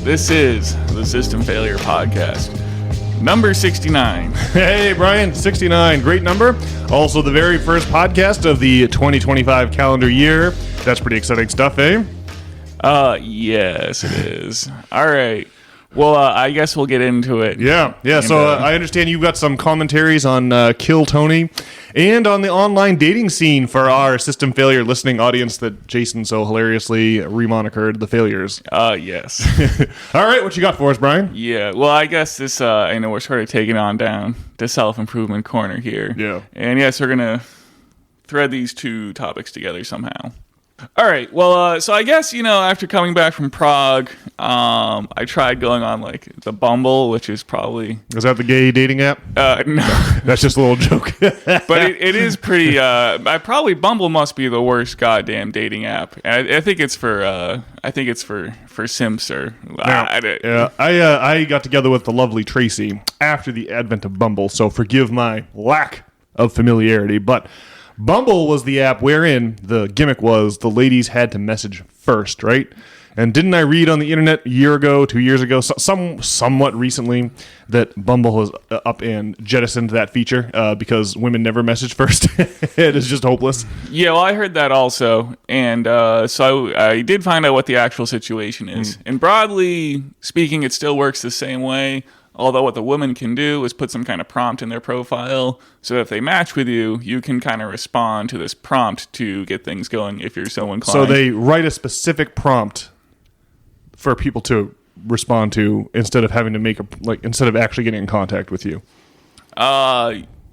This is the System Failure Podcast, number 69. Hey, Brian, 69, great number. Also, the very first podcast of the 2025 calendar year. That's pretty exciting stuff, eh? Yes, it is. All right. Well, I guess we'll get into it. Yeah. So I understand you've got some commentaries on Kill Tony and on the online dating scene for our System Failure listening audience that Jason so hilariously remonikered the Failures. Yes. All right, what you got for us, Brian? Yeah, well, I guess this, we're sort of taking on down the self-improvement corner here. Yeah. And yes, we're going to thread these two topics together somehow. All right. Well, so I guess, after coming back from Prague, I tried going on the Bumble, which is probably... Is that the gay dating app? No. That's just a little joke. But it is pretty... Bumble must be the worst goddamn dating app. And I think it's for... for simps or... I got together with the lovely Tracy after the advent of Bumble, so forgive my lack of familiarity, but... Bumble was the app wherein the gimmick was the ladies had to message first, right? And didn't I read on the internet a year ago, 2 years ago, somewhat recently, that Bumble has up and jettisoned that feature because women never message first? It is just hopeless. Yeah, well, I heard that also. And so I did find out what the actual situation is. And broadly speaking, it still works the same way. Although what the woman can do is put some kind of prompt in their profile, so if they match with you, you can kind of respond to this prompt to get things going if you're so inclined. So they write a specific prompt for people to respond to instead of having to instead of actually getting in contact with you.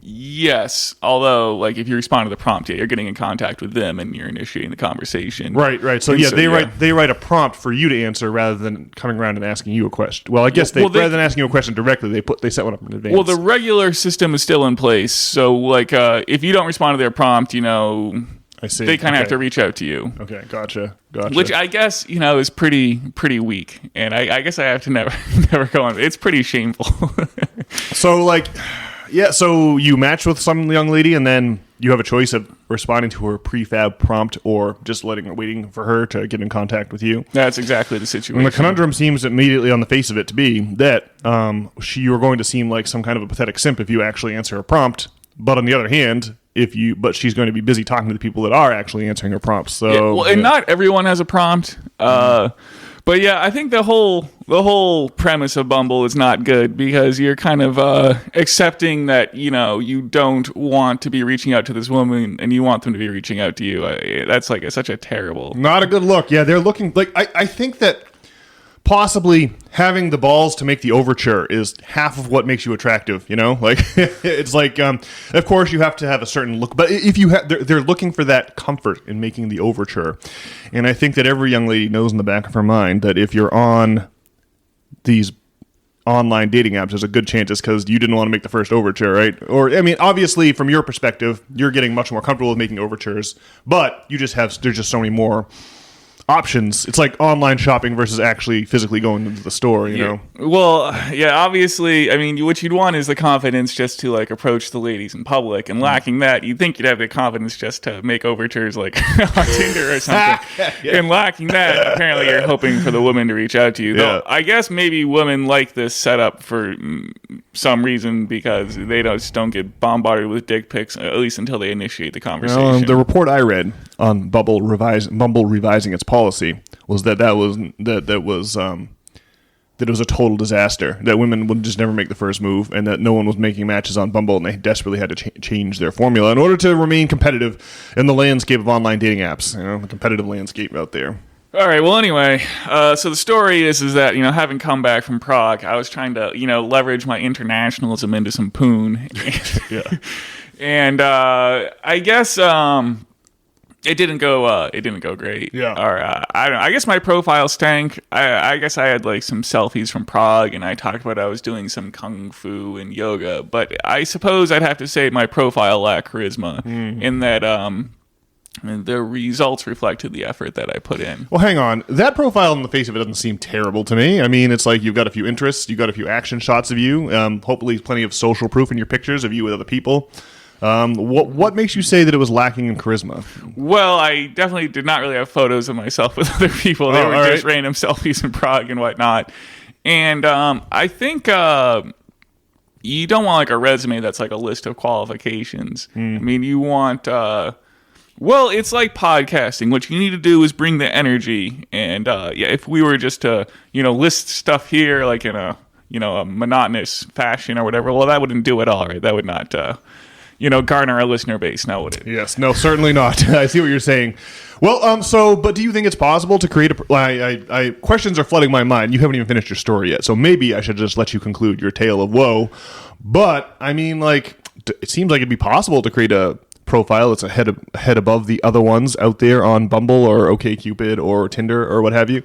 Yes, although if you respond to the prompt, you're getting in contact with them and you're initiating the conversation. Right. So they write a prompt for you to answer rather than coming around and asking you a question. Well, I guess rather than asking you a question directly, they set one up in advance. Well, the regular system is still in place. So if you don't respond to their prompt, I see. They kind of have to reach out to you. Okay, gotcha. Which I guess is pretty weak, and I guess I have to never go on. It's pretty shameful. So so you match with some young lady, and then you have a choice of responding to her prefab prompt or just waiting for her to get in contact with you. That's exactly the situation. And the conundrum seems immediately on the face of it to be that you're going to seem like some kind of a pathetic simp if you actually answer a prompt. But on the other hand, but she's going to be busy talking to the people that are actually answering her prompts. So, and not everyone has a prompt. But yeah, I think the whole premise of Bumble is not good because you're kind of accepting that you don't want to be reaching out to this woman and you want them to be reaching out to you. That's such a terrible, not a good look. Yeah, they're looking I think that possibly having the balls to make the overture is half of what makes you attractive. It's of course you have to have a certain look, but if you they're looking for that comfort in making the overture. And I think that every young lady knows in the back of her mind that if you're on these online dating apps, there's a good chance it's because you didn't want to make the first overture, right? Or, obviously from your perspective, you're getting much more comfortable with making overtures, but there's just so many more options. It's like online shopping versus actually physically going into the store, you know? Well, yeah, obviously, what you'd want is the confidence just to, approach the ladies in public, and lacking that, you'd think you'd have the confidence just to make overtures, on Tinder or something. Yeah. And lacking that, apparently you're hoping for the woman to reach out to you. Though, I guess maybe women like this setup for some reason because they just don't get bombarded with dick pics, at least until they initiate the conversation. The report I read on Bumble revising its policy was that it was a total disaster, that women would just never make the first move, and that no one was making matches on Bumble, and they desperately had to change their formula in order to remain competitive in the landscape of online dating apps, the competitive landscape out there. All right, well, anyway, so the story is that, having come back from Prague, I was trying to, leverage my internationalism into some poon. Yeah. And I guess it didn't go great. Yeah. Or I don't know. I guess my profile stank. I guess I had some selfies from Prague, and I talked about I was doing some kung fu and yoga. But I suppose I'd have to say my profile lacked charisma in that the results reflected the effort that I put in. Well, hang on. That profile on the face of it doesn't seem terrible to me. It's you've got a few interests, you've got a few action shots of you, hopefully plenty of social proof in your pictures of you with other people. What makes you say that it was lacking in charisma? Well, I definitely did not really have photos of myself with other people. They were just random selfies in Prague and whatnot. And I think you don't want like a resume that's like a list of qualifications. I mean, you want well, it's like podcasting. What you need to do is bring the energy. And if we were just to list stuff here like in a a monotonous fashion or whatever, well, that wouldn't do it all, right? That would not garner a listener base, now would it? Yes, no, certainly not. I see what you're saying. Well, but do you think it's possible to create questions are flooding my mind. You haven't even finished your story yet, so maybe I should just let you conclude your tale of woe. But I mean, like, it seems like it'd be possible to create a profile that's a head above the other ones out there on Bumble or OkCupid or Tinder or what have you.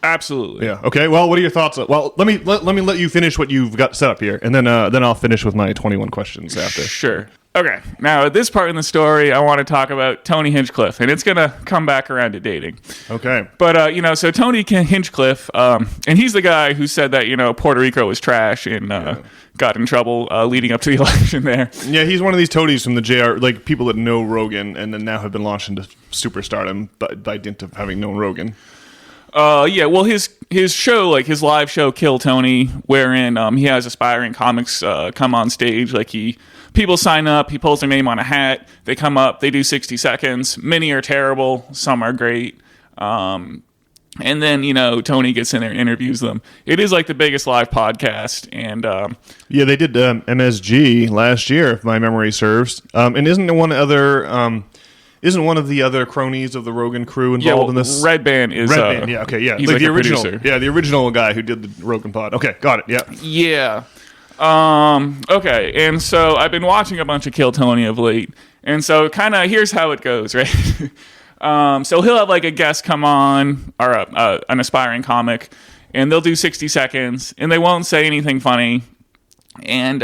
Absolutely. Yeah. Okay. Well, what are your thoughts? Well, let me let you finish what you've got set up here, and then I'll finish with my 21 questions after. Sure. Okay. Now, at this part in the story, I want to talk about Tony Hinchcliffe, and it's gonna come back around to dating. Okay. But so Tony Hinchcliffe, and he's the guy who said that Puerto Rico was trash and got in trouble leading up to the election there. Yeah, he's one of these toadies from the JR, like people that know Rogan, and then now have been launched into superstardom by dint of having known Rogan. Well, his show, like his live show, Kill Tony, wherein he has aspiring comics come on stage. Like people sign up, he pulls their name on a hat, they come up, they do 60 seconds. Many are terrible, some are great. And then Tony gets in there and interviews them. It is like the biggest live podcast, and they did MSG last year, if my memory serves. And isn't one of the other cronies of the Rogan crew involved in this? Red Band is... Red Band, yeah, okay, yeah. He's like the original producer. Yeah, the original guy who did the Rogan pod. Okay, got it, yeah. Yeah. Okay, and so I've been watching a bunch of Kill Tony of late, and so kind of here's how it goes, right? So he'll have like a guest come on, or an aspiring comic, and they'll do 60 seconds, and they won't say anything funny, and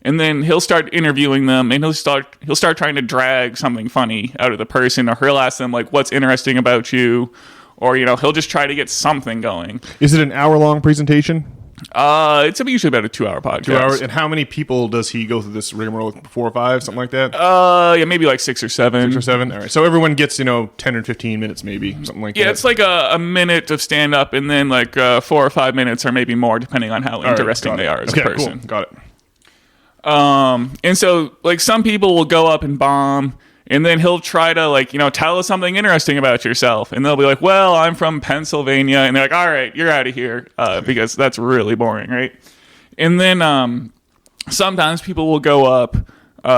then he'll start interviewing them, and he'll start trying to drag something funny out of the person, or he'll ask them like, "What's interesting about you?" Or he'll just try to get something going. Is it an hour-long presentation? It's usually about a 2-hour podcast. 2 hours, and how many people does he go through this rigmarole with? 4 or 5, something like that? Maybe like 6 or 7. 6 or 7. All right, so everyone gets 10 or 15 minutes, maybe something like that. Yeah, it's like a minute of stand up, and then like 4 or 5 minutes, or maybe more, depending on how interesting they are as a person. Cool. Got it. And so like some people will go up and bomb, and then he'll try to tell us something interesting about yourself, and they'll be like, "Well, I'm from Pennsylvania," and they're like, "All right, you're out of here," because that's really boring, right? And then sometimes people will go up.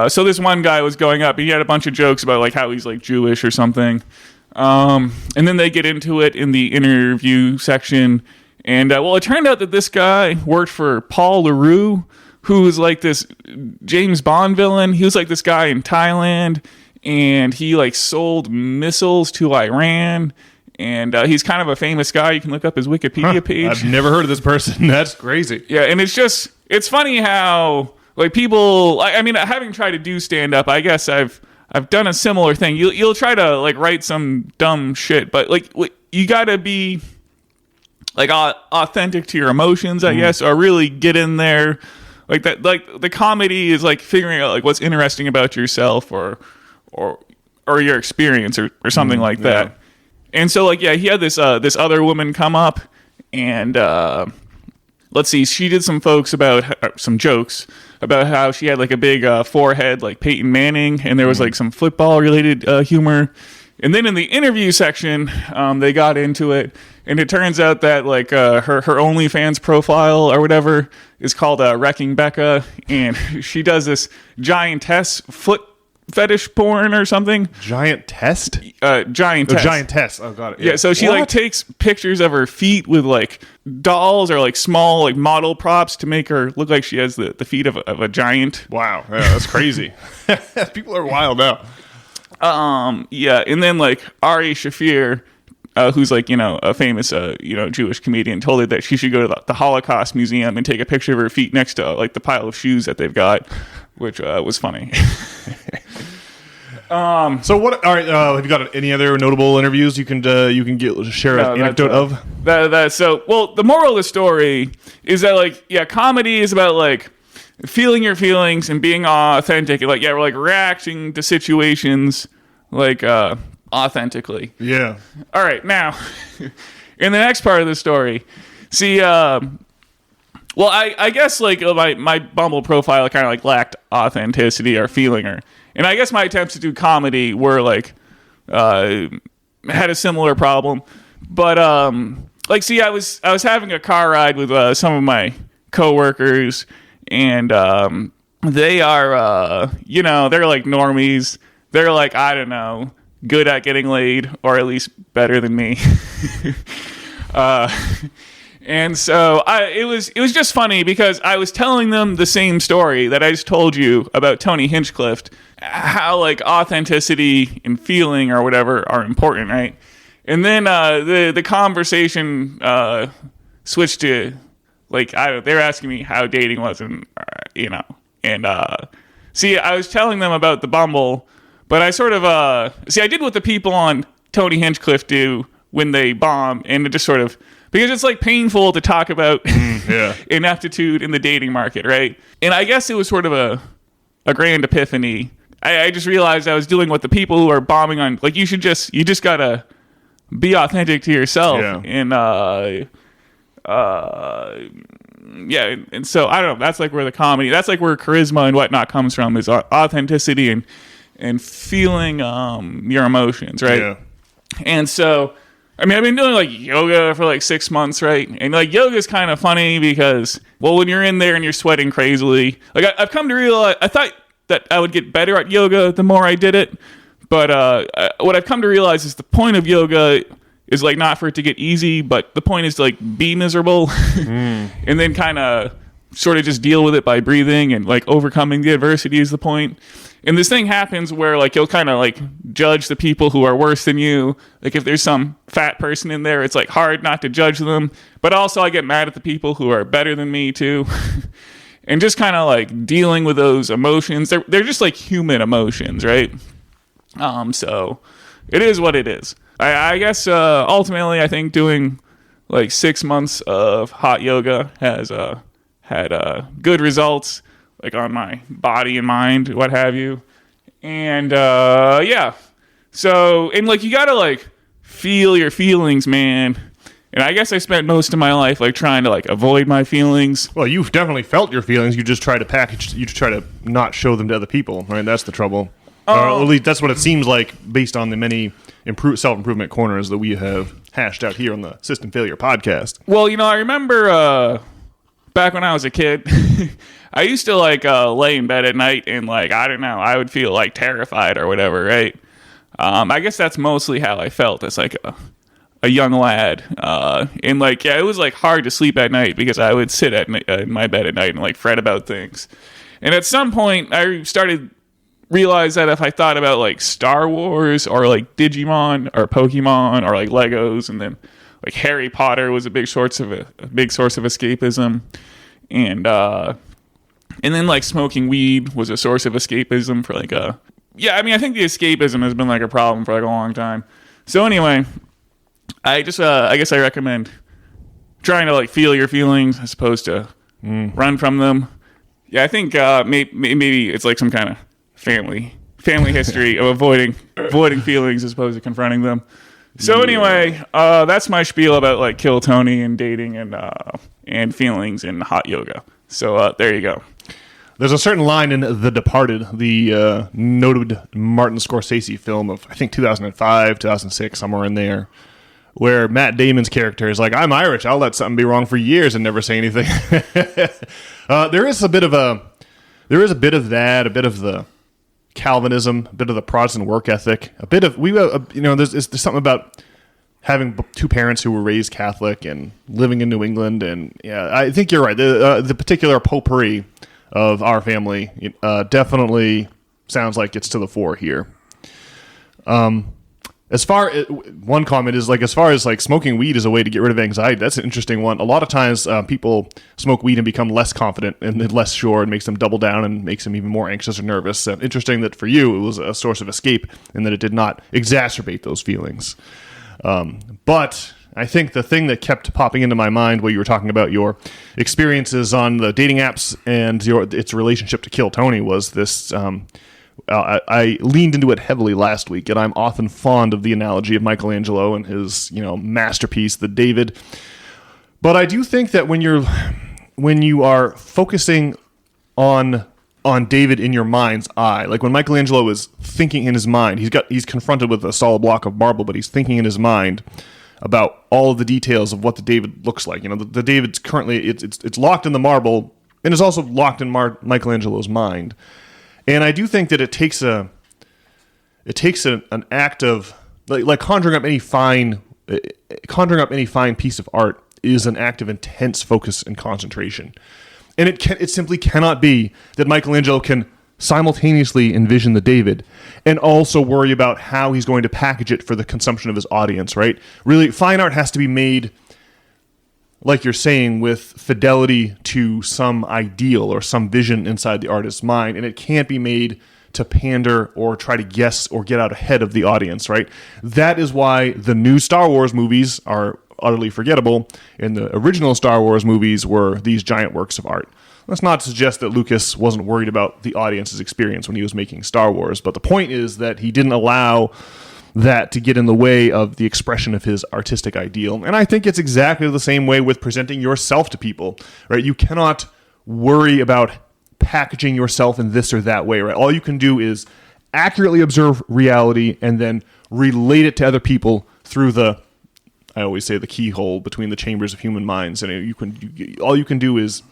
So this one guy was going up, and he had a bunch of jokes about like how he's like Jewish or something, and then they get into it in the interview section, and it turned out that this guy worked for Paul LaRue, who was like this James Bond villain. He was like this guy in Thailand, and he like sold missiles to Iran, and he's kind of a famous guy. You can look up his Wikipedia page. I've never heard of this person. That's crazy. Yeah, and it's funny how like people, I mean, having tried to do stand up, I guess I've done a similar thing. You'll try to like write some dumb shit, but like you got to be like authentic to your emotions, I guess, or really get in there. Like that, like the comedy is like figuring out like what's interesting about yourself or your experience or something like that. Yeah. And so like, he had this other woman come up, and let's see, she did some jokes about how she had like a big forehead like Peyton Manning, and there was like some football related humor. And then in the interview section, they got into it, and it turns out that like her OnlyFans profile or whatever is called Wrecking Becca, and she does this giantess foot fetish porn or something. Giantess? Giantess. Giantess. Oh, got it. Yeah, so she like takes pictures of her feet with like dolls or like small like model props to make her look like she has the feet of a giant. Wow, yeah, that's crazy. People are wild now. And then like Ari Shafir, who's like a famous Jewish comedian, told her that she should go to the Holocaust Museum and take a picture of her feet next to like the pile of shoes that they've got, which was funny. So what? All right, have you got any other notable interviews you can share an anecdote of? The moral of the story is that like comedy is about like feeling your feelings and being authentic. Like, yeah, we're like reacting to situations like authentically. Yeah. All right, now in the next part of the story, see, well, I guess like my Bumble profile kind of like lacked authenticity or feeling, and I guess my attempts to do comedy were like had a similar problem, but like, see, I was having a car ride with some of my coworkers, and they are they're like normies. They're like, I don't know, good at getting laid, or at least better than me. And so it was just funny because I was telling them the same story that I just told you about Tony Hinchcliffe, how like authenticity and feeling or whatever are important, right? And then the conversation switched to like they were asking me how dating was, and see, I was telling them about the Bumble, but I sort of I did what the people on Tony Hinchcliffe do when they bomb, and it just sort of, because it's like painful to talk about ineptitude in the dating market, right? And I guess it was sort of a grand epiphany. I just realized I was doing what the people who are bombing on, like, you just gotta be authentic to yourself. Yeah. And and so I don't know, that's like where the comedy, that's like where charisma and whatnot comes from, is authenticity and feeling your emotions, right? Yeah. And so, I mean, I've been doing like yoga for like 6 months, right? And like yoga is kind of funny because, well, when you're in there and you're sweating crazily, like I've come to realize, I thought that I would get better at yoga the more I did it. But what I've come to realize is the point of yoga is like not for it to get easy, but the point is to like be miserable and then kind of sort of just deal with it by breathing, and like overcoming the adversity is the point. And this thing happens where like you'll kind of like judge the people who are worse than you. Like if there's some fat person in there, it's like hard not to judge them. But also I get mad at the people who are better than me too. And just kind of like dealing with those emotions. They're just like human emotions, right? So it is what it is. I guess ultimately I think doing like 6 months of hot yoga has had good results, like on my body and mind, what have you. And yeah. So, and like you gotta like feel your feelings, man. And I guess I spent most of my life like trying to like avoid my feelings. Well, you've definitely felt your feelings. You just try to not show them to other people, right? That's the trouble. Or at least that's what it seems like based on the many self-improvement corners that we have hashed out here on the System Failure Podcast. Well, I remember back when I was a kid, I used to like lay in bed at night and like, I don't know, I would feel like terrified or whatever, right? I guess that's mostly how I felt as like a young lad. And like, yeah, it was like hard to sleep at night because I would sit in my bed at night and like fret about things. And at some point I started realize that if I thought about like Star Wars or like Digimon or Pokemon or like Legos, and then like Harry Potter was a big source of escapism, and then like smoking weed was a source of escapism for like I mean, I think the escapism has been like a problem for like a long time. So anyway, I just I guess I recommend trying to like feel your feelings as opposed to run from them. Yeah, I think maybe it's like some kind of family history of avoiding feelings as opposed to confronting them. So anyway, that's my spiel about like Kill Tony and dating and feelings and hot yoga. So there you go. There's a certain line in The Departed, the noted Martin Scorsese film of I think 2005, 2006, somewhere in there, where Matt Damon's character is like, "I'm Irish. I'll let something be wrong for years and never say anything." There is a bit of that, a bit of the Calvinism, a bit of the Protestant work ethic, a bit of there's something about having two parents who were raised Catholic and living in New England, and yeah, I think you're right. The particular potpourri of our family definitely sounds like it's to the fore here. One comment is like, as far as like smoking weed as a way to get rid of anxiety, that's an interesting one. A lot of times people smoke weed and become less confident and less sure, and makes them double down and makes them even more anxious or nervous. Interesting that for you, it was a source of escape and that it did not exacerbate those feelings. But I think the thing that kept popping into my mind while you were talking about your experiences on the dating apps and its relationship to Kill Tony was this. I leaned into it heavily last week, and I'm often fond of the analogy of Michelangelo and his masterpiece, the David. But I do think that when you are focusing on David in your mind's eye, like when Michelangelo is thinking in his mind, he's confronted with a solid block of marble, but he's thinking in his mind about all of the details of what the David looks like. The David's currently it's locked in the marble, and is also locked in Michelangelo's mind. And I do think that it takes an act of like conjuring up any fine piece of art is an act of intense focus and concentration. And it simply cannot be that Michelangelo can simultaneously envision the David and also worry about how he's going to package it for the consumption of his audience, right? Really, fine art has to be made, like you're saying, with fidelity to some ideal or some vision inside the artist's mind, and it can't be made to pander or try to guess or get out ahead of the audience, right? That is why the new Star Wars movies are utterly forgettable, and the original Star Wars movies were these giant works of art. Let's not suggest that Lucas wasn't worried about the audience's experience when he was making Star Wars, but the point is that he didn't allow that to get in the way of the expression of his artistic ideal. And I think it's exactly the same way with presenting yourself to people, right? You cannot worry about packaging yourself in this or that way, right? All you can do is accurately observe reality and then relate it to other people through I always say the keyhole between the chambers of human minds. And all you can do is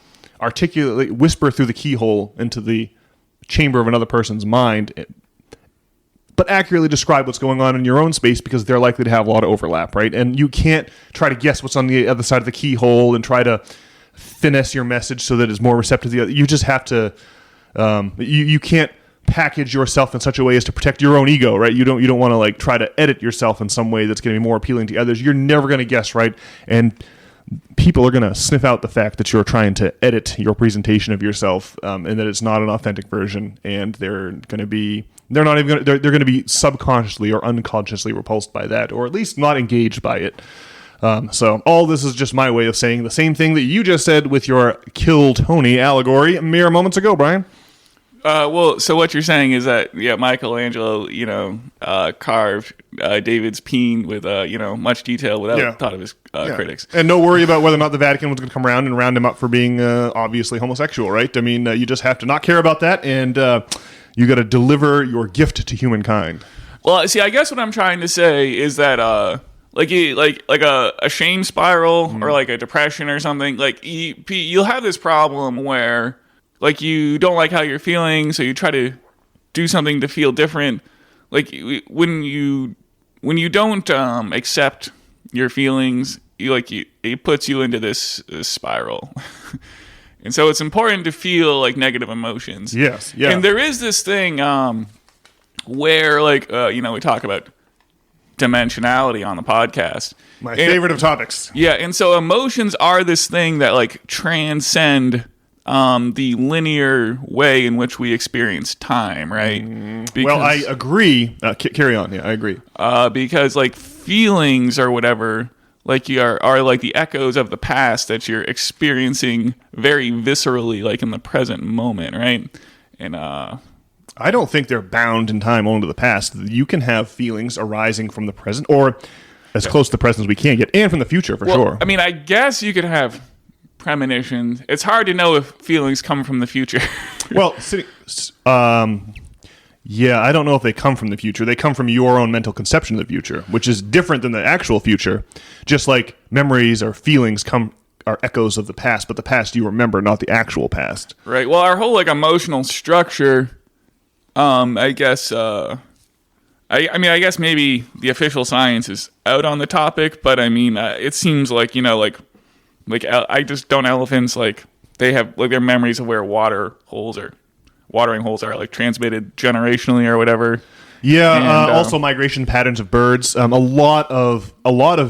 articulately whisper through the keyhole into the chamber of another person's mind, but accurately describe what's going on in your own space, because they're likely to have a lot of overlap, right? And you can't try to guess what's on the other side of the keyhole and try to finesse your message so that it's more receptive to the other. You just have to, you can't package yourself in such a way as to protect your own ego, right? You don't want to like try to edit yourself in some way that's going to be more appealing to others. You're never going to guess right, and people are going to sniff out the fact that you're trying to edit your presentation of yourself, and that it's not an authentic version, and they're going to be subconsciously or unconsciously repulsed by that, or at least not engaged by it. So all this is just my way of saying the same thing that you just said with your Kill Tony allegory mere moments ago, Brian. So what you're saying is that, Michelangelo, carved David's peen with, much detail without thought of his critics. And no worry about whether or not the Vatican was going to come around and round him up for being obviously homosexual, right? I mean, you just have to not care about that, and you got to deliver your gift to humankind. Well, see, I guess what I'm trying to say is that, like a shame spiral or like a depression or something, like you'll have this problem where, like, you don't like how you're feeling, so you try to do something to feel different. Like, when you don't accept your feelings, it puts you into this spiral. And so it's important to feel, like, negative emotions. Yes, yeah. And there is this thing where, like, we talk about dimensionality on the podcast. My favorite of topics. Yeah, and so emotions are this thing that, like, transcend the linear way in which we experience time, right? Well, I agree. Carry on. Yeah, I agree. Because, like, feelings or whatever, like, are like the echoes of the past that you're experiencing very viscerally, like, in the present moment, right? And I don't think they're bound in time only to the past. You can have feelings arising from the present, or as close to the present as we can get, and from the future, for sure. I mean, I guess you could have premonitions. It's hard to know if feelings come from the future. Well, yeah, I don't know if they come from the future. They come from your own mental conception of the future, which is different than the actual future. Just like memories or feelings are echoes of the past, but the past you remember, not the actual past. Right. Well, our whole, like, emotional structure, I guess, I guess maybe the official science is out on the topic, but I mean, it seems like, don't elephants, like, they have, like, their memories of where watering holes are, like, transmitted generationally or whatever. Yeah, and, also migration patterns of birds. A lot of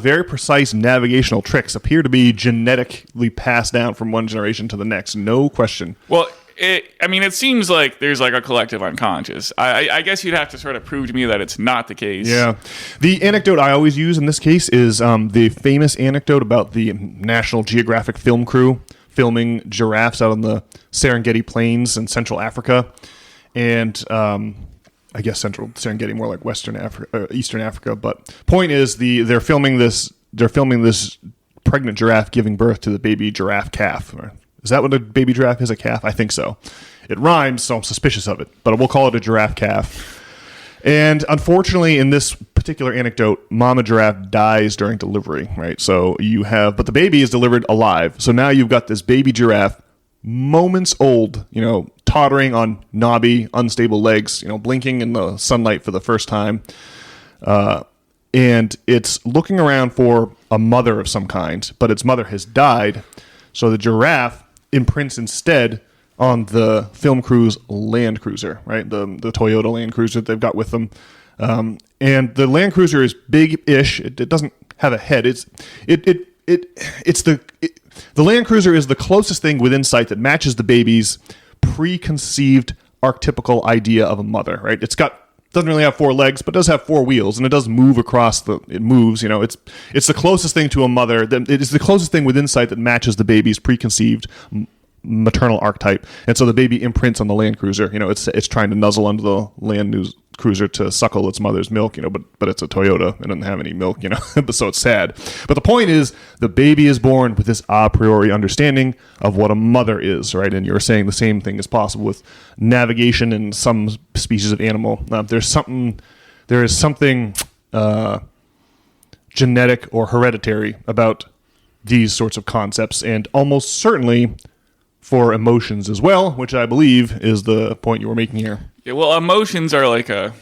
very precise navigational tricks appear to be genetically passed down from one generation to the next. No question. Well, It seems like there's like a collective unconscious. I guess you'd have to sort of prove to me that it's not the case. Yeah. The anecdote I always use in this case is the famous anecdote about the National Geographic film crew filming giraffes out on the Serengeti Plains in Central Africa. And I guess Central Serengeti, more like Western Africa, Eastern Africa. But point is, they're filming this pregnant giraffe giving birth to the baby giraffe calf. Is that what a baby giraffe is, a calf? I think so. It rhymes, so I'm suspicious of it. But we'll call it a giraffe calf. And unfortunately, in this particular anecdote, mama giraffe dies during delivery, right? So but the baby is delivered alive. So now you've got this baby giraffe, moments old, tottering on knobby, unstable legs, blinking in the sunlight for the first time. And it's looking around for a mother of some kind, but its mother has died. So the giraffe imprints instead on the film crew's Land Cruiser, right? The Toyota Land Cruiser that they've got with them. And the Land Cruiser is big-ish. It doesn't have a head. The Land Cruiser is the closest thing within sight that matches the baby's preconceived archetypical idea of a mother, right? Doesn't really have four legs, but does have four wheels, and it does move it moves, it's the closest thing to a mother. It is the closest thing within sight that matches the baby's preconceived maternal archetype. And so the baby imprints on the Land Cruiser. It's trying to nuzzle under the Land Cruiser to suckle its mother's milk, but it's a Toyota. It doesn't have any milk, so it's sad. But the point is, the baby is born with this a priori understanding of what a mother is, right? And you're saying the same thing is possible with navigation in some species of animal. There is something genetic or hereditary about these sorts of concepts, and almost certainly for emotions as well, which I believe is the point you were making here. Yeah, well, emotions are like the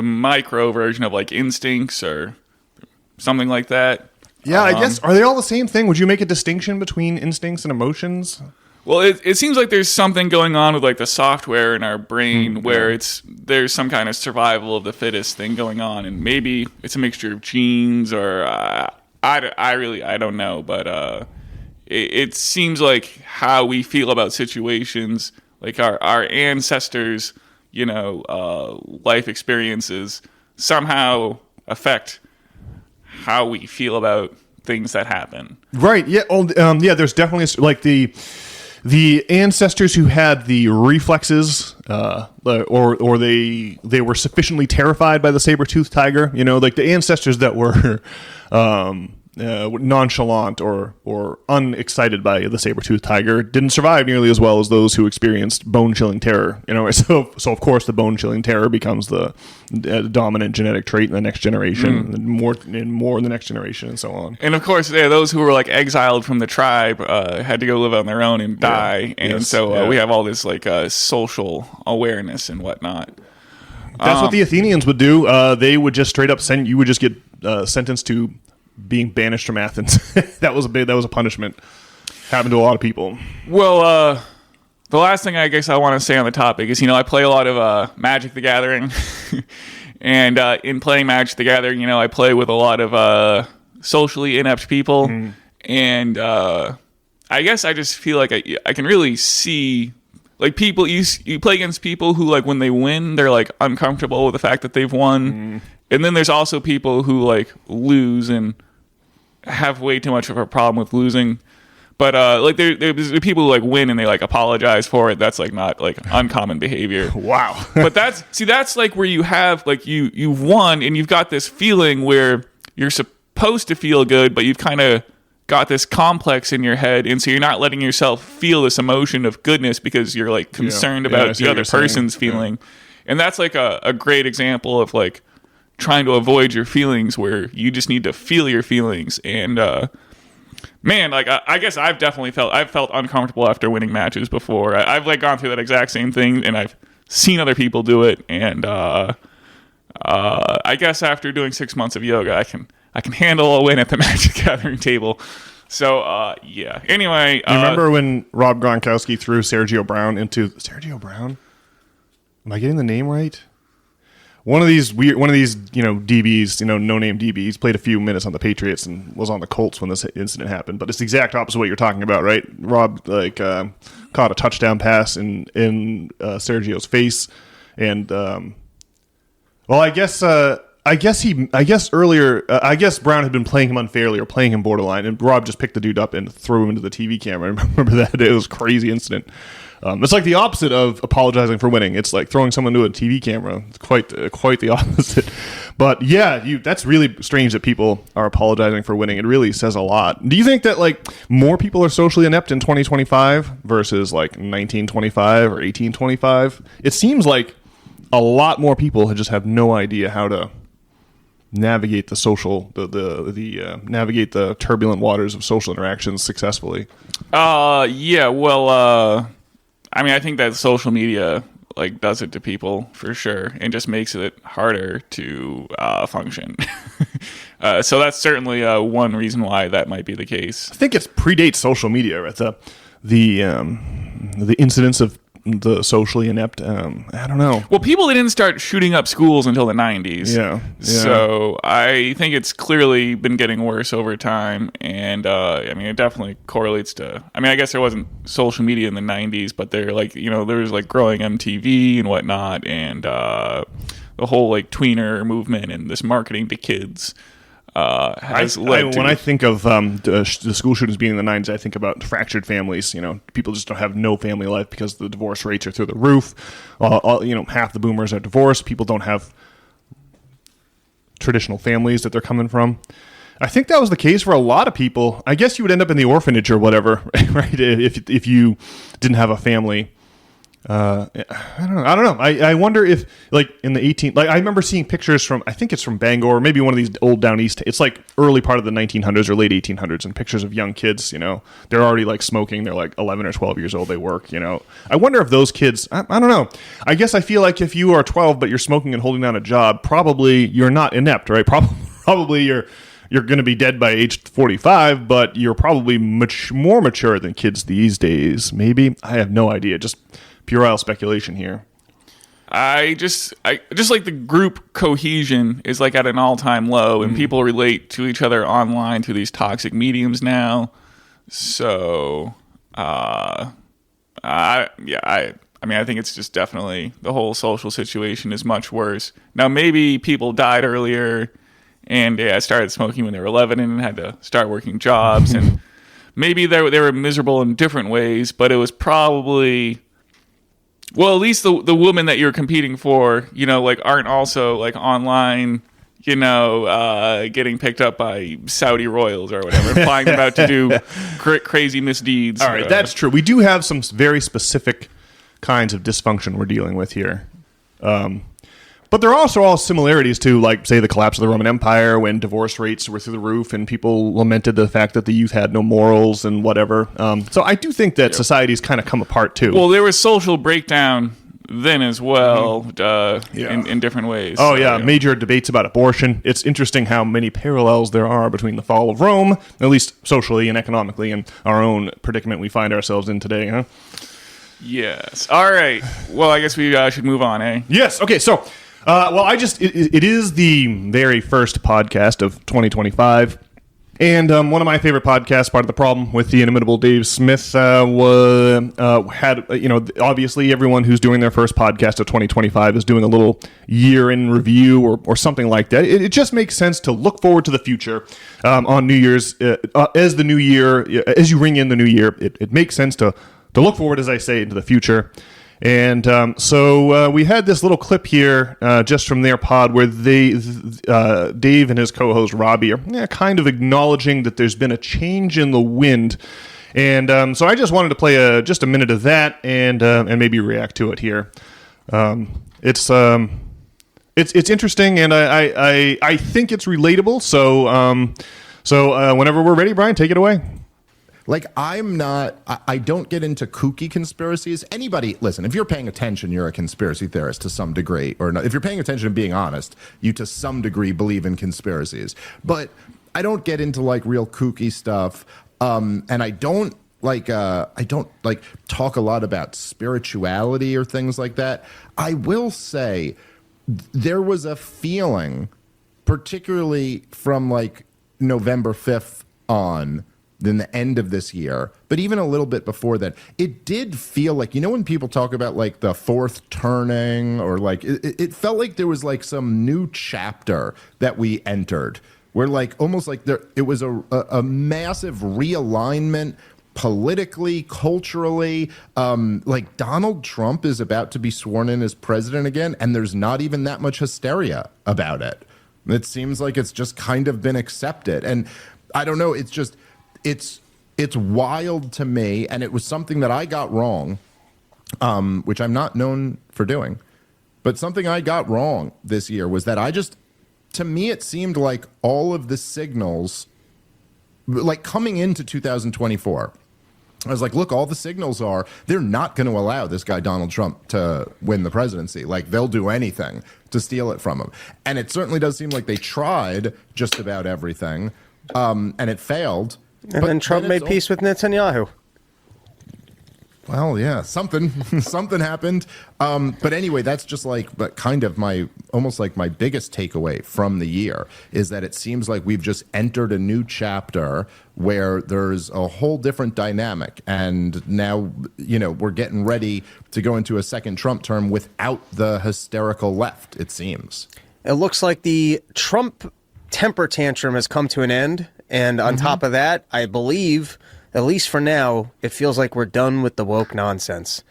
micro version of like instincts or something like that. Yeah, I guess. Are they all the same thing? Would you make a distinction between instincts and emotions? Well, it seems like there's something going on with like the software in our brain where there's some kind of survival of the fittest thing going on, and maybe it's a mixture of genes or I don't know, but it seems like how we feel about situations, like our ancestors, life experiences somehow affect how we feel about things that happen. Right. Yeah. There's definitely like the ancestors who had the reflexes, or they were sufficiently terrified by the saber-toothed tiger. Like the ancestors that were nonchalant or unexcited by the saber-toothed tiger didn't survive nearly as well as those who experienced bone-chilling terror. So of course the bone-chilling terror becomes the dominant genetic trait in the next generation, and more in the next generation, and so on. And of course, those who were like exiled from the tribe had to go live on their own and die, we have all this like social awareness and whatnot. That's what the Athenians would do. They would just straight up you would just get sentenced to being banished from Athens. that was a punishment. Happened to a lot of people. Well, the last thing I guess I want to say on the topic is, I play a lot of Magic the Gathering. And in playing Magic the Gathering, I play with a lot of socially inept people. And I guess I just feel like I can really see, like, people, you play against people who, like, when they win, they're, like, uncomfortable with the fact that they've won. And then there's also people who, like, lose and have way too much of a problem with losing. But like there's people who like win and they like apologize for it. That's like not like uncommon behavior. Wow. But that's like where you have like you've won and you've got this feeling where you're supposed to feel good, but you've kind of got this complex in your head, and so you're not letting yourself feel this emotion of goodness because you're like concerned about the other person's feeling. And that's like a great example of like trying to avoid your feelings where you just need to feel your feelings. And man, like I guess I've felt uncomfortable after winning matches before. I've like gone through that exact same thing, and I've seen other people do it. And I guess after doing 6 months of yoga, I can handle a win at the Magic Gathering table. So yeah. Anyway, you remember when Rob Gronkowski threw Sergio Brown? Am I getting the name right? one of these DBs, no name DBs, played a few minutes on the Patriots and was on the Colts when this incident happened. But it's the exact opposite of what you're talking about, right? Rob caught a touchdown pass in Sergio's face, and I guess earlier, I guess Brown had been playing him unfairly or playing him borderline, and Rob just picked the dude up and threw him into the TV camera. I remember that. It was a crazy incident. It's like the opposite of apologizing for winning. It's like throwing someone to a TV camera. It's quite the opposite. But yeah, that's really strange that people are apologizing for winning. It really says a lot. Do you think that like more people are socially inept in 2025 versus like 1925 or 1825? It seems like a lot more people just have no idea how to navigate navigate the turbulent waters of social interactions successfully. I think that social media like does it to people for sure, and just makes it harder to function. So that's certainly one reason why that might be the case. I think it predates social media, right? The incidence of the socially inept. I don't know. Well, people didn't start shooting up schools until the 90s. Yeah. So I think it's clearly been getting worse over time. And it definitely correlates to, I guess there wasn't social media in the 90s, but there was like growing MTV and whatnot, and the whole like tweener movement and this marketing to kids. When I think of the school shootings being in the 90s, I think about fractured families. People just don't have no family life because the divorce rates are through the roof. Half the boomers are divorced. People don't have traditional families that they're coming from. I think that was the case for a lot of people. I guess you would end up in the orphanage or whatever, right? If you didn't have a family. I don't know. I wonder if like in the I remember seeing pictures from, I think it's from Bangor, or maybe one of these old down east. It's like early part of the 1900s or late 1800s, and pictures of young kids. They're already like smoking. They're like 11 or 12 years old. They work. I wonder if those kids. I don't know. I guess I feel like if you are 12 but you're smoking and holding down a job, probably you're not inept, right? Probably you're going to be dead by age 45, but you're probably much more mature than kids these days. Maybe. I have no idea. Just puerile speculation here. I just like the group cohesion is like at an all-time low, and people relate to each other online through these toxic mediums now. So, I think it's just definitely the whole social situation is much worse. Now, maybe people died earlier and started smoking when they were 11 and had to start working jobs, and maybe they were miserable in different ways, but it was probably... Well, at least the women that you're competing for, aren't also like online, getting picked up by Saudi royals or whatever, flying them out to do crazy misdeeds. All right, that's true. We do have some very specific kinds of dysfunction we're dealing with here. But there are also all similarities to, like, say, the collapse of the Roman Empire when divorce rates were through the roof and people lamented the fact that the youth had no morals and whatever. So I do think that society's kind of come apart, too. Well, there was social breakdown then as well, in different ways. Oh, yeah, major debates about abortion. It's interesting how many parallels there are between the fall of Rome, at least socially and economically, and our own predicament we find ourselves in today, huh? Yes. All right. Well, I guess we should move on, eh? Yes. Okay, so... it is the very first podcast of 2025, and one of my favorite podcasts. Part of the problem with the inimitable Dave Smith obviously everyone who's doing their first podcast of 2025 is doing a little year in review or something like that. It just makes sense to look forward to the future on New Year's as you ring in the new year. It makes sense to look forward, as I say, into the future. And so we had this little clip here just from their pod where Dave and his co-host Robbie are kind of acknowledging that there's been a change in the wind. And so I just wanted to play just a minute of that and maybe react to it here. It's interesting, and I think it's relatable. So whenever we're ready, Brian, take it away. Like, I don't get into kooky conspiracies. Anybody, listen, if you're paying attention, you're a conspiracy theorist to some degree. Or no, if you're paying attention and being honest, you to some degree believe in conspiracies. But I don't get into, like, real kooky stuff. And I don't talk a lot about spirituality or things like that. I will say there was a feeling, particularly from like November 5th on, than the end of this year, but even a little bit before that, it did feel like, when people talk about like the fourth turning, or like it felt like there was like some new chapter that we entered, where like almost like it was a massive realignment politically, culturally. Like Donald Trump is about to be sworn in as president again, and there's not even that much hysteria about it. It seems like it's just kind of been accepted, and I don't know. It's just it's wild to me, and it was something that I got wrong, which I'm not known for doing. But something I got wrong this year was that to me, it seemed like all of the signals, like coming into 2024, I was like, look, all the signals are they're not going to allow this guy Donald Trump to win the presidency. Like, they'll do anything to steal it from him. And it certainly does seem like they tried just about everything, and it failed. And then Trump made peace with Netanyahu. Well, yeah, something happened. But anyway, that's just like, but kind of almost like my biggest takeaway from the year is that it seems like we've just entered a new chapter where there's a whole different dynamic. And now, we're getting ready to go into a second Trump term without the hysterical left, it seems. It looks like the Trump temper tantrum has come to an end. And on top of that, I believe, at least for now, it feels like we're done with the woke nonsense,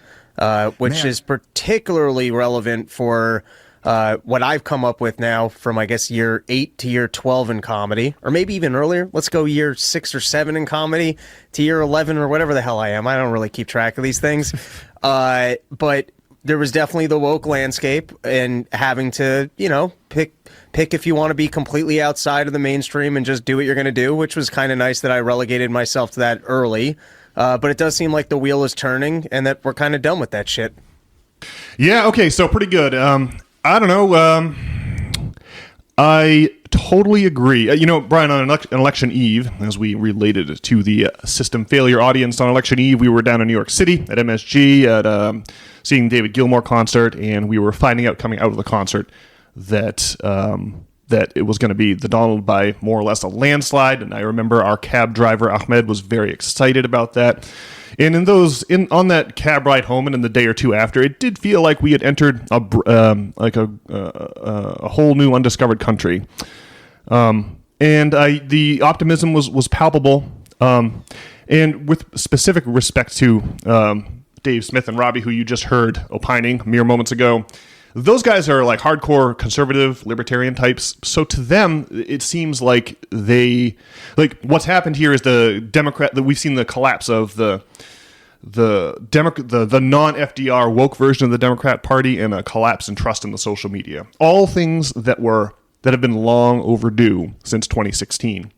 which is particularly relevant for what I've come up with now from, I guess, year 8 to year 12 in comedy, or maybe even earlier. Let's go year 6 or 7 in comedy to year 11 or whatever the hell I am. I don't really keep track of these things. But there was definitely the woke landscape and having to, pick if you want to be completely outside of the mainstream and just do what you're going to do, which was kind of nice that I relegated myself to that early. But it does seem like the wheel is turning and that we're kind of done with that shit. Yeah, okay, so pretty good. I don't know. I totally agree. Brian, on election eve, as we related to the system failure audience on election eve, we were down in New York City at MSG at seeing David Gilmour concert, and we were finding out coming out of the concert that it was going to be the Donald by more or less a landslide. And I remember our cab driver Ahmed was very excited about that. And on that cab ride home and in the day or two after, it did feel like we had entered a whole new undiscovered country. And the optimism was palpable. And with specific respect to Dave Smith and Robbie, who you just heard opining mere moments ago, those guys are like hardcore conservative libertarian types. So to them, it seems like what's happened here is that we've seen the collapse of the non-FDR woke version of the Democrat Party and a collapse in trust in the social media. All things that have been long overdue since 2016.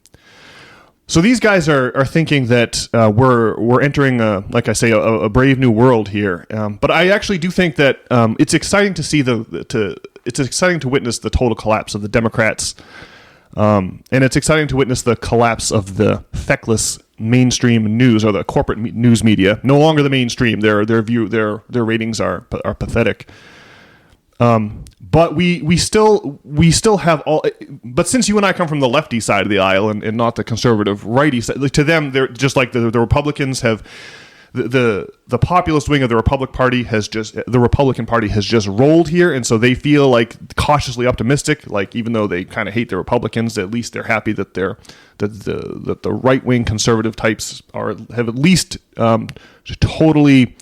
So these guys are thinking that we're entering, like I say, a brave new world here. But I actually do think that it's exciting to see it's exciting to witness the total collapse of the Democrats, and it's exciting to witness the collapse of the feckless mainstream news or the corporate news media. No longer the mainstream. Their ratings are pathetic. But we still have all. But since you and I come from the lefty side of the aisle and not the conservative righty side, to them they're just like the Republicans have the populist wing of the Republican Party has just rolled here, and so they feel like cautiously optimistic. Like, even though they kind of hate the Republicans, at least they're happy that the right wing conservative types have at least totally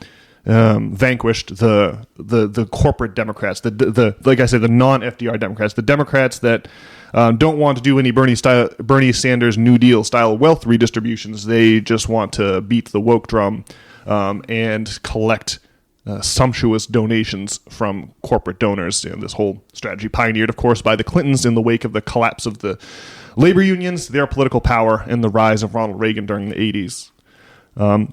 vanquished the corporate Democrats, the like I said, the non-FDR Democrats, the Democrats that don't want to do any Bernie Sanders New Deal style wealth redistributions. They just want to beat the woke drum and collect sumptuous donations from corporate donors. This whole strategy pioneered, of course, by the Clintons in the wake of the collapse of the labor unions, their political power, and the rise of Ronald Reagan during the 80s.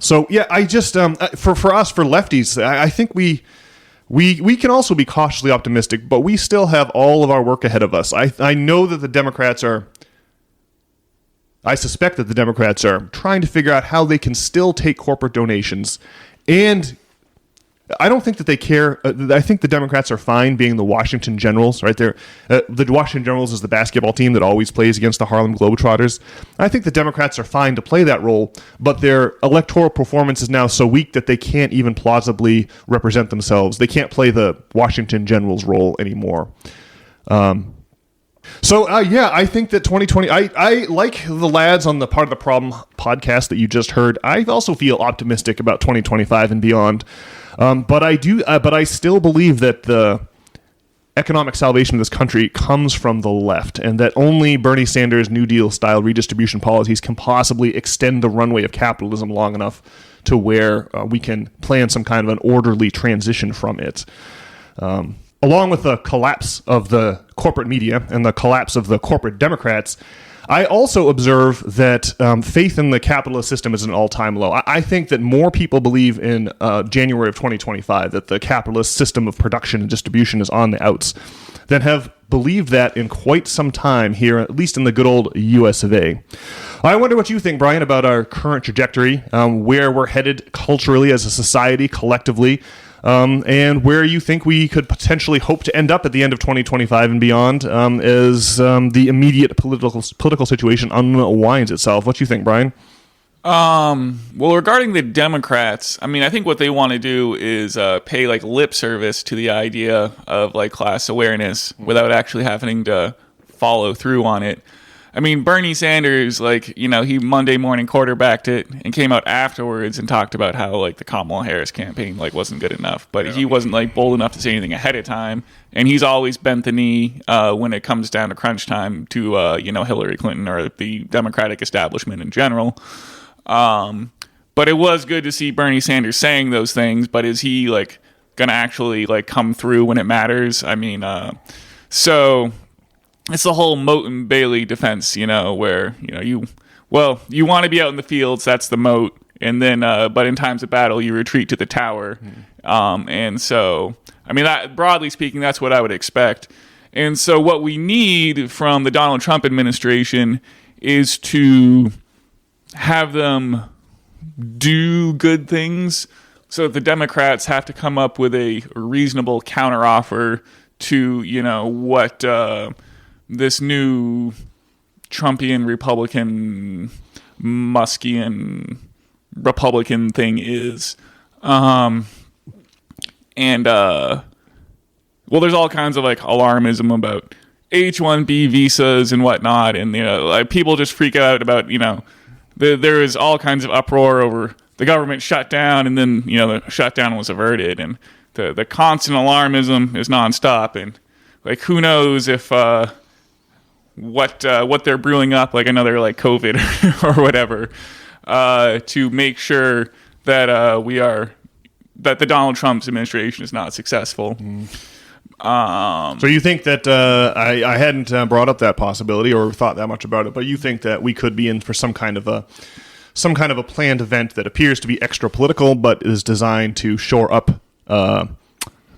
So yeah, I just for us, for lefties, I think we can also be cautiously optimistic, but we still have all of our work ahead of us. I know that the Democrats I suspect that the Democrats are trying to figure out how they can still take corporate donations and I don't think that they care. I think the Democrats are fine being the Washington Generals, right there. The Washington Generals is the basketball team that always plays against the Harlem Globetrotters. I think the Democrats are fine to play that role, but their electoral performance is now so weak that they can't even plausibly represent themselves. They can't play the Washington Generals role anymore. I think that 2020, I like the lads on the Part of the Problem podcast that you just heard. I also feel optimistic about 2025 and beyond. But I still believe that the economic salvation of this country comes from the left, and that only Bernie Sanders' New Deal style redistribution policies can possibly extend the runway of capitalism long enough to where we can plan some kind of an orderly transition from it. Along with the collapse of the corporate media and the collapse of the corporate Democrats, I also observe that faith in the capitalist system is an all-time low. I think that more people believe in January of 2025 that the capitalist system of production and distribution is on the outs than have believed that in quite some time here, at least in the good old US of A. I wonder what you think, Brian, about our current trajectory, where we're headed culturally as a society, collectively, and where you think we could potentially hope to end up at the end of 2025 and beyond as the immediate political situation unwinds itself. What do you think, Brian? Well, regarding the Democrats, I mean, I think what they want to do is pay like lip service to the idea of like class awareness without actually having to follow through on it. I mean, Bernie Sanders, like, you know, he Monday morning quarterbacked it and came out afterwards and talked about how, like, the Kamala Harris campaign, like, wasn't good enough. But he wasn't, like, bold enough to say anything ahead of time. And he's always bent the knee when it comes down to crunch time to, Hillary Clinton or the Democratic establishment in general. But it was good to see Bernie Sanders saying those things. But is he, like, going to actually, like, come through when it matters? I mean, so... It's the whole Moat and Bailey defense, where, you want to be out in the fields, that's the moat. And then, but in times of battle, you retreat to the tower. And so, I mean, that, broadly speaking, that's what I would expect. And so what we need from the Donald Trump administration is to have them do good things so that the Democrats have to come up with a reasonable counteroffer to, what... this new Trumpian Republican Muskian Republican thing is. Well, there's all kinds of like alarmism about H-1B visas and whatnot, and like people just freak out about there is all kinds of uproar over the government shutdown, and then the shutdown was averted, and the constant alarmism is nonstop, and like who knows if what they're brewing up, like another like COVID or whatever, to make sure that that the Donald Trump's administration is not successful. So you think that I hadn't brought up that possibility or thought that much about it, but you think that we could be in for some kind of a planned event that appears to be extra political, but is designed to shore up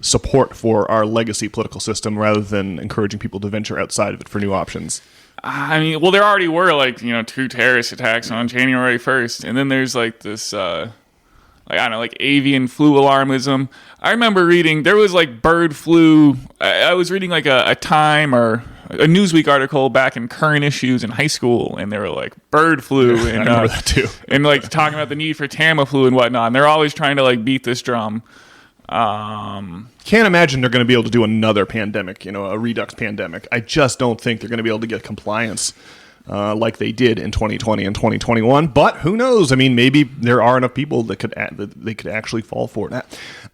support for our legacy political system rather than encouraging people to venture outside of it for new options? I mean, well, there already were like 2 terrorist attacks on January 1st, and then there's like this like avian flu alarmism. I remember reading there was like bird flu. I was reading like a Time or a Newsweek article back in current issues in high school, and they were like bird flu, and I remember that too, and like talking about the need for Tamiflu and whatnot. And they're always trying to like beat this drum. Can't imagine they're going to be able to do another pandemic, a redux pandemic. I just don't think they're going to be able to get compliance like they did in 2020 and 2021. But who knows? I mean, maybe there are enough people that they could actually fall for it.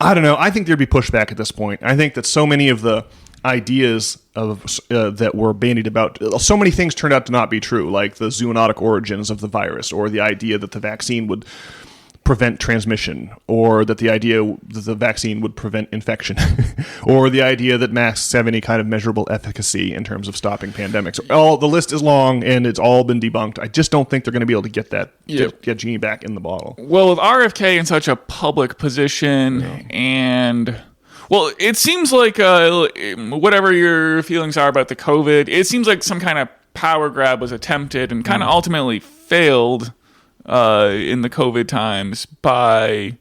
I don't know. I think there'd be pushback at this point. I think that so many of the ideas of that were bandied about, so many things turned out to not be true, like the zoonotic origins of the virus, or the idea that the vaccine would prevent transmission, or that the idea that the vaccine would prevent infection, or the idea that masks have any kind of measurable efficacy in terms of stopping pandemics. The list is long, and it's all been debunked. I just don't think they're going to be able to get that, get Genie back in the bottle. Well, with RFK in such a public position, and... Well, it seems like whatever your feelings are about the COVID, it seems like some kind of power grab was attempted and kind of ultimately failed in the COVID times by,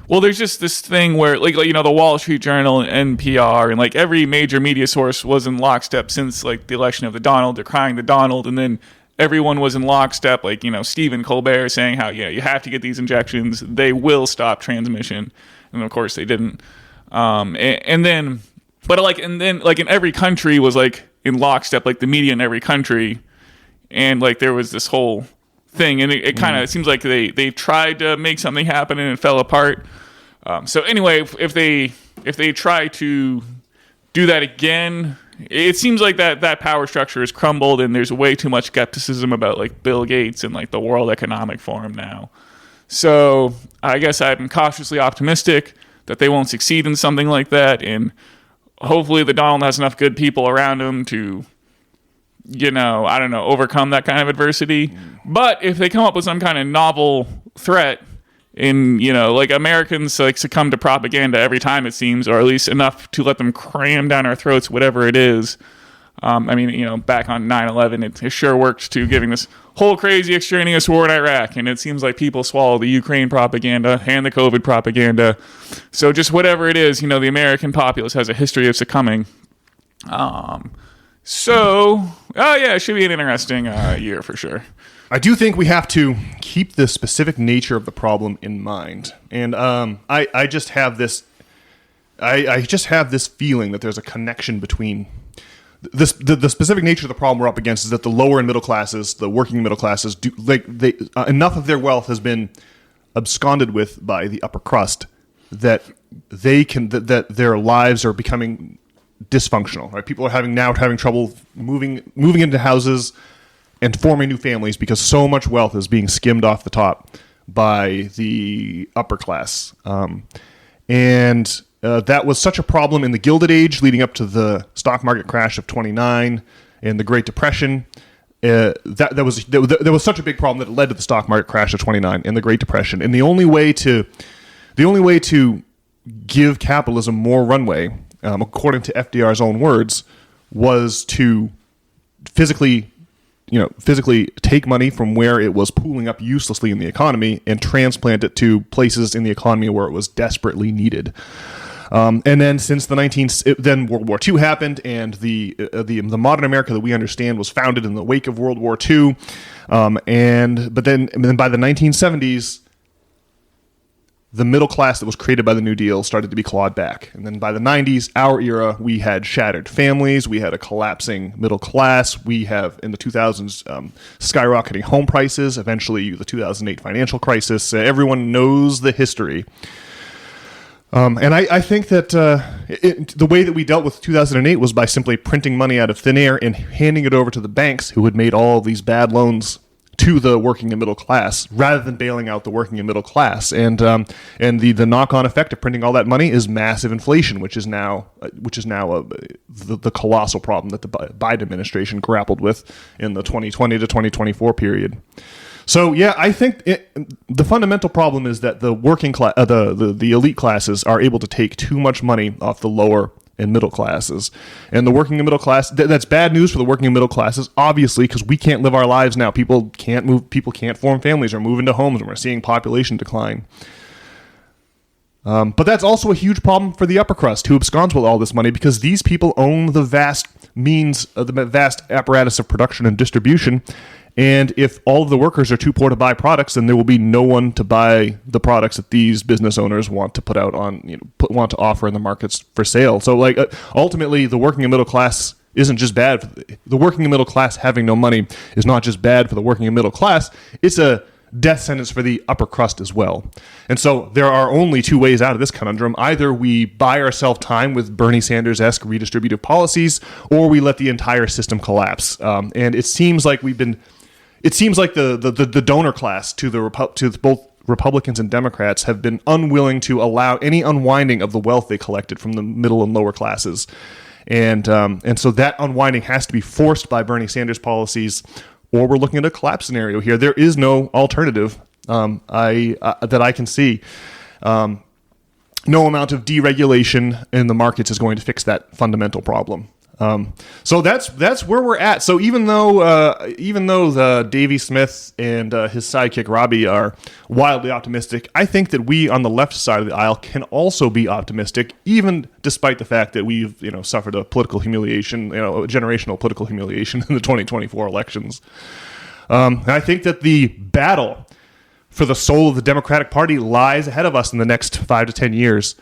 Well, there's just this thing where, like the Wall Street Journal and NPR and like every major media source was in lockstep since like the election of the Donald. They're crying the Donald, and then everyone was in lockstep. Like Stephen Colbert saying how you have to get these injections. They will stop transmission, and of course they didn't. And then in every country was like in lockstep, like the media in every country, and like there was this whole thing, and it kind of it seems like they tried to make something happen and it fell apart. So anyway, if they try to do that again, it seems like that power structure has crumbled, and there's way too much skepticism about like Bill Gates and like the World Economic Forum now. So I guess I'm cautiously optimistic that they won't succeed in something like that, and hopefully the Donald has enough good people around him to overcome that kind of adversity. But if they come up with some kind of novel threat, and like Americans like succumb to propaganda every time it seems, or at least enough to let them cram down our throats whatever it is. Back on 9/11, it sure worked to giving this whole crazy extraneous war in Iraq, and it seems like people swallow the Ukraine propaganda and the COVID propaganda. So just whatever it is, the American populace has a history of succumbing. It should be an interesting year for sure. I do think we have to keep the specific nature of the problem in mind, and I just have this. I just have this feeling that there's a connection between this. The specific nature of the problem we're up against is that the lower and middle classes, the working middle classes, enough of their wealth has been absconded with by the upper crust that that their lives are becoming dysfunctional. Right? People are having trouble moving into houses and forming new families because so much wealth is being skimmed off the top by the upper class. That was such a problem in the Gilded Age leading up to the stock market crash of 29 and the Great Depression. That was such a big problem that it led to the stock market crash of 29 and the Great Depression. And the only way to give capitalism more runway, according to FDR's own words, was to physically take money from where it was pooling up uselessly in the economy and transplant it to places in the economy where it was desperately needed. And then since then World War II happened, and the modern America that we understand was founded in the wake of World War II. But then by the 1970s, the middle class that was created by the New Deal started to be clawed back. And then by the 90s, our era, we had shattered families, we had a collapsing middle class, we have, in the 2000s, skyrocketing home prices, eventually the 2008 financial crisis. Everyone knows the history. And I think that the way that we dealt with 2008 was by simply printing money out of thin air and handing it over to the banks who had made all these bad loans to the working and middle class, rather than bailing out the working and middle class. And the knock-on effect of printing all that money is massive inflation, which is now the colossal problem that the Biden administration grappled with in the 2020 to 2024 period. So yeah, I think the fundamental problem is that the working class, the elite classes, are able to take too much money off the lower and middle classes, and the working and middle class. That's bad news for the working and middle classes, obviously, because we can't live our lives now. People can't move. People can't form families or move into homes, and we're seeing population decline. But that's also a huge problem for the upper crust, who absconds with all this money, because these people own the vast apparatus of production and distribution. And if all of the workers are too poor to buy products, then there will be no one to buy the products that these business owners want to put out want to offer in the markets for sale. So, ultimately, the working and middle class isn't just bad. The working and middle class having no money is not just bad for the working and middle class. It's a death sentence for the upper crust as well. And so there are only two ways out of this conundrum. Either we buy ourselves time with Bernie Sanders-esque redistributive policies, or we let the entire system collapse. And it seems like the donor class to both Republicans and Democrats have been unwilling to allow any unwinding of the wealth they collected from the middle and lower classes. And so that unwinding has to be forced by Bernie Sanders policies, or we're looking at a collapse scenario here. There is no alternative that I can see. No amount of deregulation in the markets is going to fix that fundamental problem. So that's where we're at. So even though the Davy Smith and his sidekick Robbie are wildly optimistic, I think that we on the left side of the aisle can also be optimistic, even despite the fact that we've suffered a political humiliation, a generational political humiliation in the 2024 elections. And I think that the battle for the soul of the Democratic Party lies ahead of us in the next 5 to 10 years.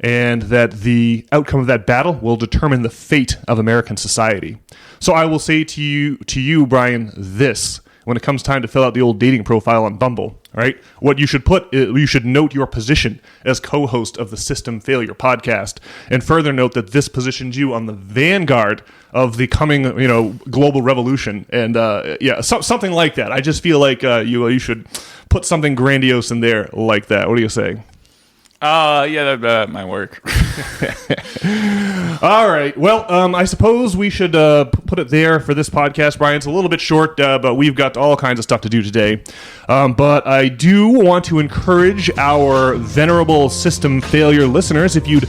And that the outcome of that battle will determine the fate of American society. So I will say to you, Brian, this: when it comes time to fill out the old dating profile on Bumble, right? What you should you should note your position as co-host of the System Failure podcast, and further note that this positions you on the vanguard of the coming, global revolution, and something like that. I just feel like you should put something grandiose in there like that. What do you say? Yeah, that might work. All right. Well, I suppose we should put it there for this podcast, Brian. It's a little bit short, but we've got all kinds of stuff to do today. But I do want to encourage our venerable System Failure listeners, if you'd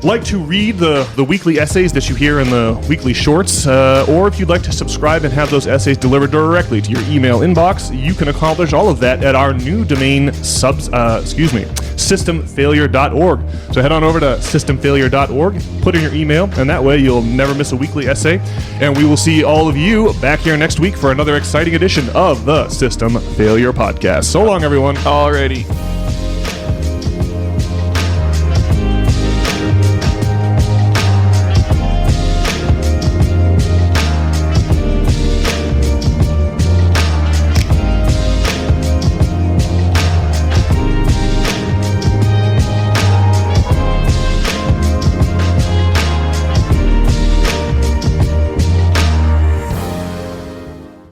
like to read the weekly essays that you hear in the weekly shorts, or if you'd like to subscribe and have those essays delivered directly to your email inbox, you can accomplish all of that at our new domain, systemfailure.org. So head on over to systemfailure.org, put in your email, and that way you'll never miss a weekly essay. And we will see all of you back here next week for another exciting edition of the System Failure Podcast. So long, everyone. Alrighty.